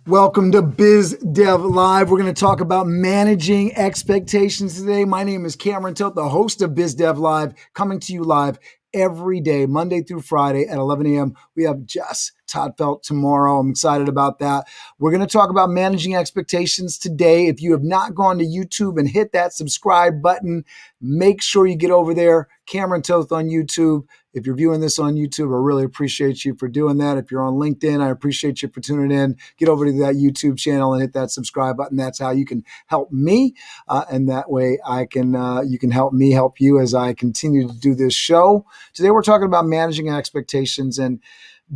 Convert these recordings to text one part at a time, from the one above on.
Welcome to Biz Dev Live. We're going to talk about managing expectations today. My name is Cameron Toth, the host of Biz Dev Live, coming to you live every day, Monday through Friday at 11 a.m. We have Jess Todd tomorrow. I'm excited about that. We're going to talk about managing expectations today. If you have not gone to YouTube and hit that subscribe button, make sure you get over there. Cameron Toth on YouTube. If you're viewing this on YouTube, I really appreciate you for doing that. If you're on LinkedIn, I appreciate you for tuning in. Get over to that YouTube channel and hit that subscribe button. That's how you can help me. And that way you can help me help you as I continue to do this show. Today, we're talking about managing expectations, and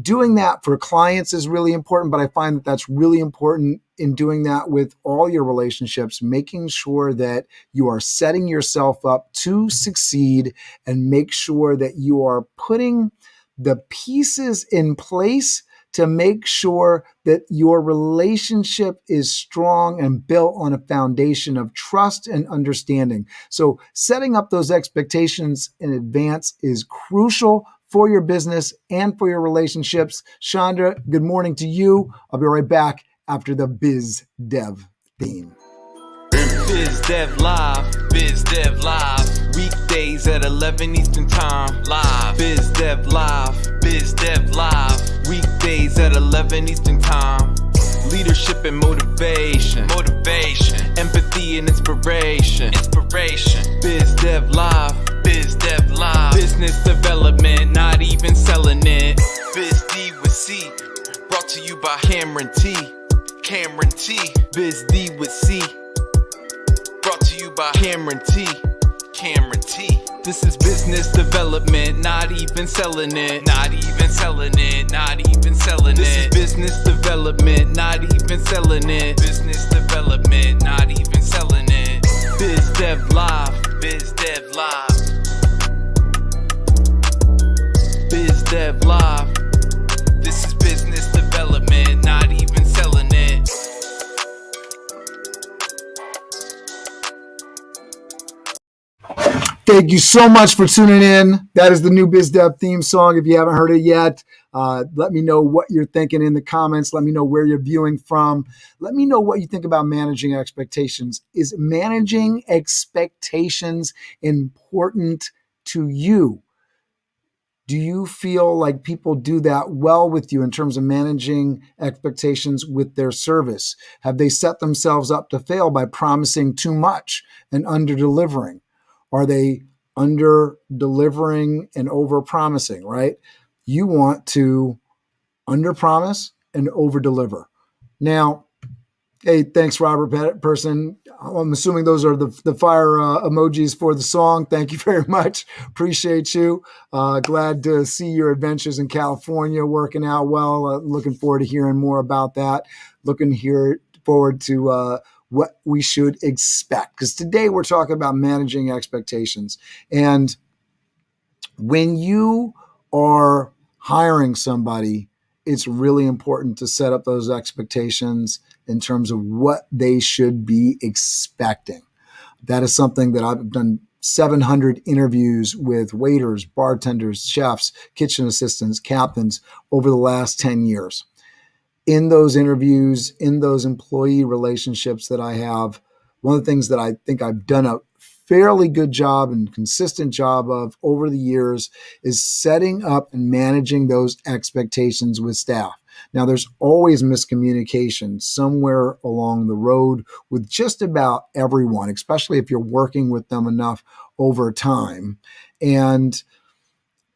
doing that for clients is really important, but I find that that's really important in doing that with all your relationships, making sure that you are setting yourself up to succeed and make sure that you are putting the pieces in place to make sure that your relationship is strong and built on a foundation of trust and understanding. So setting up those expectations in advance is crucial for your business and for your relationships. Chandra, good morning to you. I'll be right back after the Biz Dev theme. Biz Dev Live, Biz Dev Live. Weekdays at 11 Eastern Time, live. Biz Dev Live, Biz Dev Live. Weekdays at 11 Eastern Time. Leadership and motivation, empathy and inspiration, Biz Dev Live, Biz Dev Live. Business development, not even selling it. Biz D with C, brought to you by Cameron T. Biz D with C, brought to you by Cameron T. This is business development, not even selling it. This is business development, not even selling it. Biz Dev Live, Biz Dev Live. Biz Dev Live. This is business development, not even selling it. Thank you so much for tuning in. That is the new Biz Dev theme song. If you haven't heard it yet, let me know what you're thinking in the comments. Let me know where you're viewing from. Let me know what you think about managing expectations. Is managing expectations important to you? Do you feel like people do that well with you in terms of managing expectations with their service? Have they set themselves up to fail by promising too much and under-delivering? Are they under-delivering and over-promising, right? You want to under-promise and over-deliver. Now, hey, thanks, Robert Person. I'm assuming those are the fire emojis for the song. Thank you very much. Appreciate you. Glad to see your adventures in California working out well. Looking forward to hearing more about that. Forward to what we should expect. Because today we're talking about managing expectations. And when you are hiring somebody, it's really important to set up those expectations in terms of what they should be expecting. That is something that I've done 700 interviews with waiters, bartenders, chefs, kitchen assistants, captains over the last 10 years. In those interviews, in those employee relationships that I have, one of the things that I think I've done a fairly good job and consistent job of over the years is setting up and managing those expectations with staff. Now, there's always miscommunication somewhere along the road with just about everyone, especially if you're working with them enough over time. And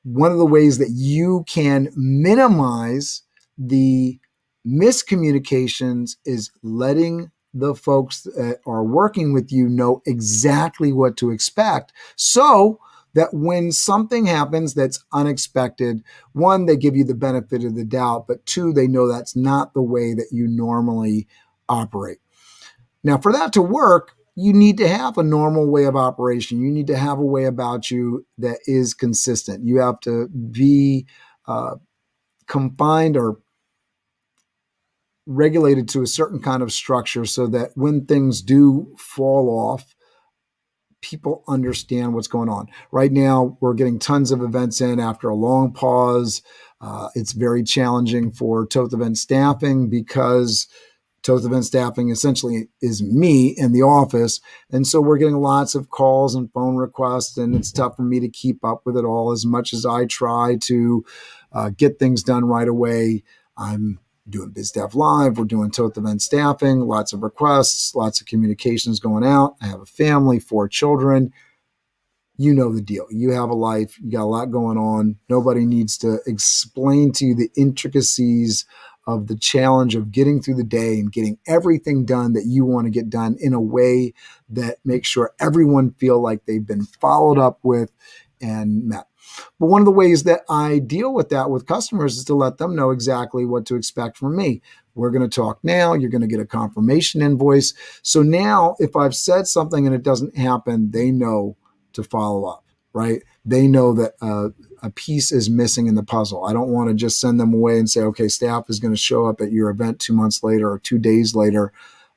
one of the ways that you can minimize the miscommunications is letting the folks that are working with you know exactly what to expect, so that when something happens that's unexpected, one, they give you the benefit of the doubt, but two, they know that's not the way that you normally operate. Now, for that to work, you need to have a normal way of operation. You need to have a way about you that is consistent. You have to be confined or regulated to a certain kind of structure so that when things do fall off, people understand what's going on. Right now, we're getting tons of events in after a long pause. It's very challenging for Toth event staffing because Toth Event Staffing essentially is me in the office. And so we're getting lots of calls and phone requests, and it's tough for me to keep up with it all. As much as I try to get things done right away, I'm doing BizDev Live. We're doing Toth Event Staffing, lots of requests, lots of communications going out. I have a family, 4 children. You know the deal. You have a life, you got a lot going on. Nobody needs to explain to you the intricacies of the challenge of getting through the day and getting everything done that you want to get done in a way that makes sure everyone feel like they've been followed up with and met. But one of the ways that I deal with that with customers is to let them know exactly what to expect from me. We're going to talk now. You're going to get a confirmation invoice. So now if I've said something and it doesn't happen, they know to follow up, right? They know that a piece is missing in the puzzle. I don't want to just send them away and say, okay, staff is going to show up at your event 2 months later or 2 days later.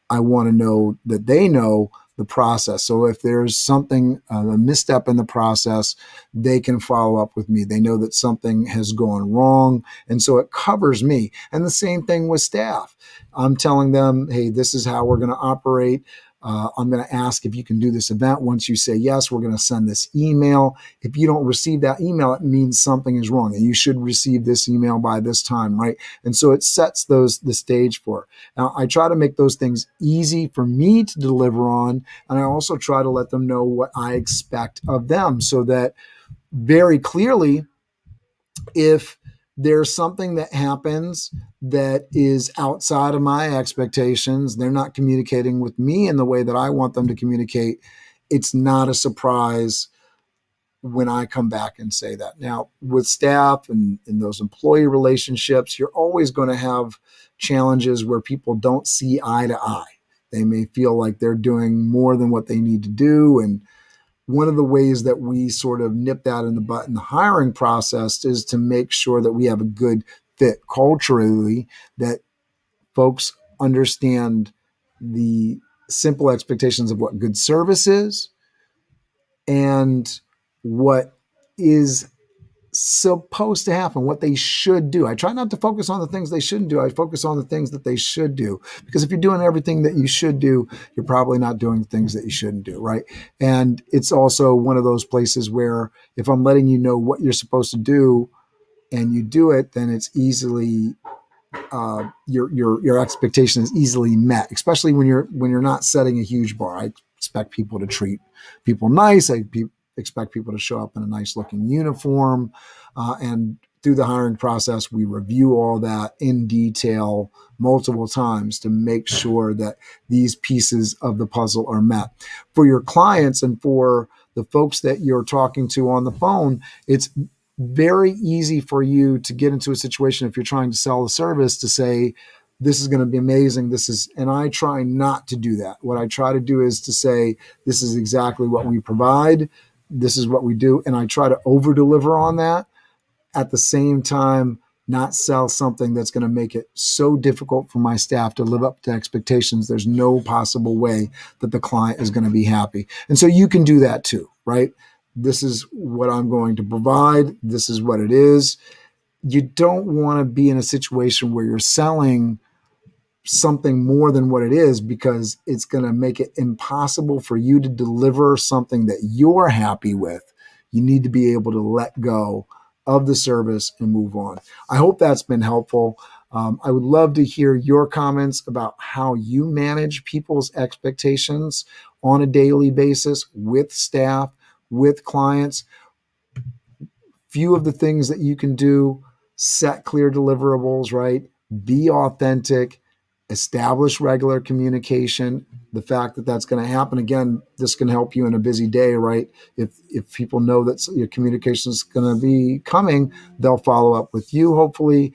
I want to know that they know the process. So if there's something, a misstep in the process, they can follow up with me. They know that something has gone wrong. And so it covers me. And the same thing with staff. I'm telling them, hey, this is how we're going to operate. I'm going to ask if you can do this event. Once you say yes, we're going to send this email. If you don't receive that email, it means something is wrong, and you should receive this email by this time, right? And so it sets the stage for it. Now, I try to make those things easy for me to deliver on, and I also try to let them know what I expect of them, so that very clearly, if there's something that happens that is outside of my expectations, they're not communicating with me in the way that I want them to communicate, it's not a surprise when I come back and say that. Now, with staff and in those employee relationships, you're always going to have challenges where people don't see eye to eye. They may feel like they're doing more than what they need to do. And one of the ways that we sort of nip that in the butt in the hiring process is to make sure that we have a good fit culturally, that folks understand the simple expectations of what good service is and what is supposed to happen, what they should do. I try not to focus on the things they shouldn't do. I focus on the things that they should do. Because if you're doing everything that you should do, you're probably not doing things that you shouldn't do, right? And it's also one of those places where if I'm letting you know what you're supposed to do and you do it, then it's easily your expectation is easily met, especially when you're not setting a huge bar. I expect people to treat people nice. Expect people to show up in a nice looking uniform, and through the hiring process, we review all that in detail multiple times to make sure that these pieces of the puzzle are met. For your clients and for the folks that you're talking to on the phone, it's very easy for you to get into a situation if you're trying to sell a service to say, this is going to be amazing. And I try not to do that. What I try to do is to say, this is exactly what we provide. This is what we do. And I try to over deliver on that, at the same time, not sell something that's going to make it so difficult for my staff to live up to expectations. There's no possible way that the client is going to be happy. And so you can do that too, right? This is what I'm going to provide. This is what it is. You don't want to be in a situation where you're selling something more than what it is, because it's going to make it impossible for you to deliver something that you're happy with. You need to be able to let go of the service and move on. I hope that's been helpful. I would love to hear your comments about how you manage people's expectations on a daily basis with staff, with clients. Few of the things that you can do: set clear deliverables, right? Be authentic, establish regular communication. The fact that that's going to happen, again, this can help you in a busy day, right? If people know that your communication is going to be coming, they'll follow up with you, hopefully.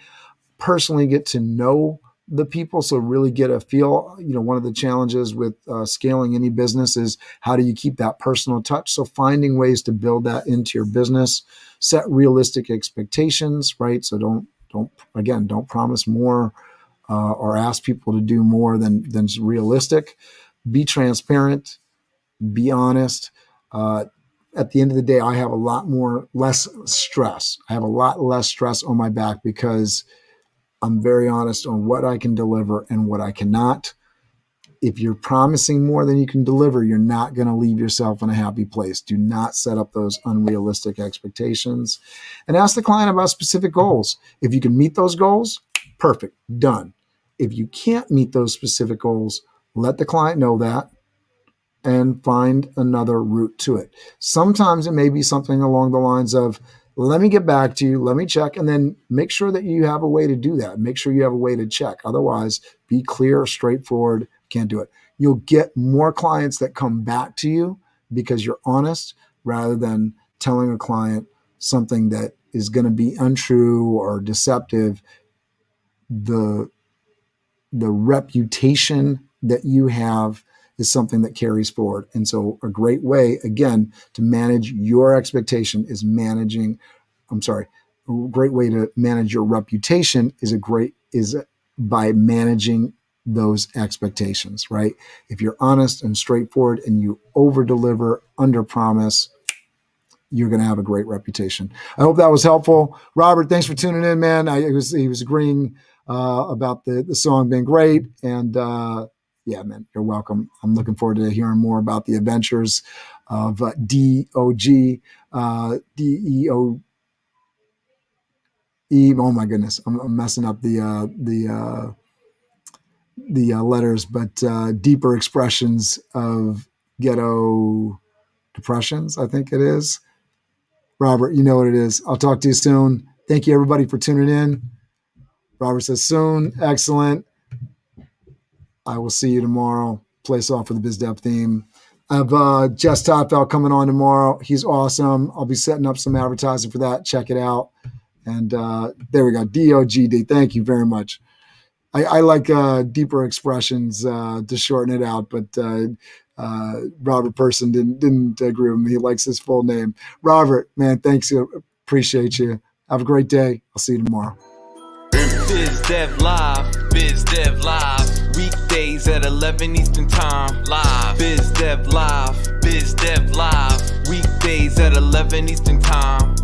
Personally get to know the people, so really get a feel. One of the challenges with scaling any business is, how do you keep that personal touch? So finding ways to build that into your business. Set realistic expectations, right? So don't promise more or ask people to do more than's realistic. Be transparent, be honest. At the end of the day, I have less stress. I have a lot less stress on my back because I'm very honest on what I can deliver and what I cannot. If you're promising more than you can deliver, you're not going to leave yourself in a happy place. Do not set up those unrealistic expectations, and ask the client about specific goals. If you can meet those goals, perfect, done. If you can't meet those specific goals, let the client know that and find another route to it. Sometimes it may be something along the lines of, let me get back to you, let me check, and then make sure that you have a way to do that. Make sure you have a way to check. Otherwise, be clear, straightforward, can't do it. You'll get more clients that come back to you because you're honest rather than telling a client something that is going to be untrue or deceptive. The reputation that you have is something that carries forward. And so a great way, again, to manage your expectation is a great way to manage your reputation is by managing those expectations, right? If you're honest and straightforward and you over deliver, under promise, you're going to have a great reputation. I hope that was helpful. Robert, thanks for tuning in, man. He was agreeing about the song being great. And yeah, man, you're welcome. I'm looking forward to hearing more about the adventures of DOG, DEOE. Oh my goodness, I'm messing up the letters, but deeper expressions of ghetto depressions, I think it is. Robert, you know what it is. I'll talk to you soon. Thank you, everybody, for tuning in. Robert says soon. Excellent. I will see you tomorrow. Play us off with the BizDev theme. I have Jess Toth coming on tomorrow. He's awesome. I'll be setting up some advertising for that. Check it out. And there we go. DOGD. Thank you very much. I like deeper expressions to shorten it out, but Robert Person didn't agree with me. He likes his full name. Robert, man, thanks. Appreciate you. Have a great day. I'll see you tomorrow. BizDev Live, BizDev Live. Weekdays at 11 Eastern Time. Live. BizDev Live, BizDev Live. Weekdays at 11 Eastern Time.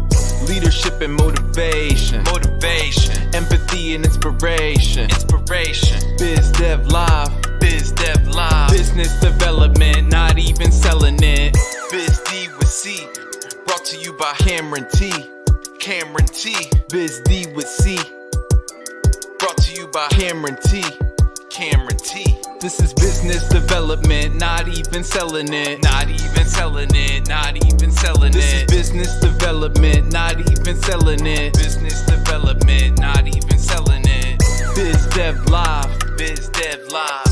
Leadership and motivation. Empathy and inspiration. BizDev Live, BizDev Live. Business development, not even selling it. BizD with C, brought to you by Cameron T. BizD with C, brought to you by Cameron T. This is business development, not even selling it. This is business development, not even selling it. BizDev Live, BizDev Live.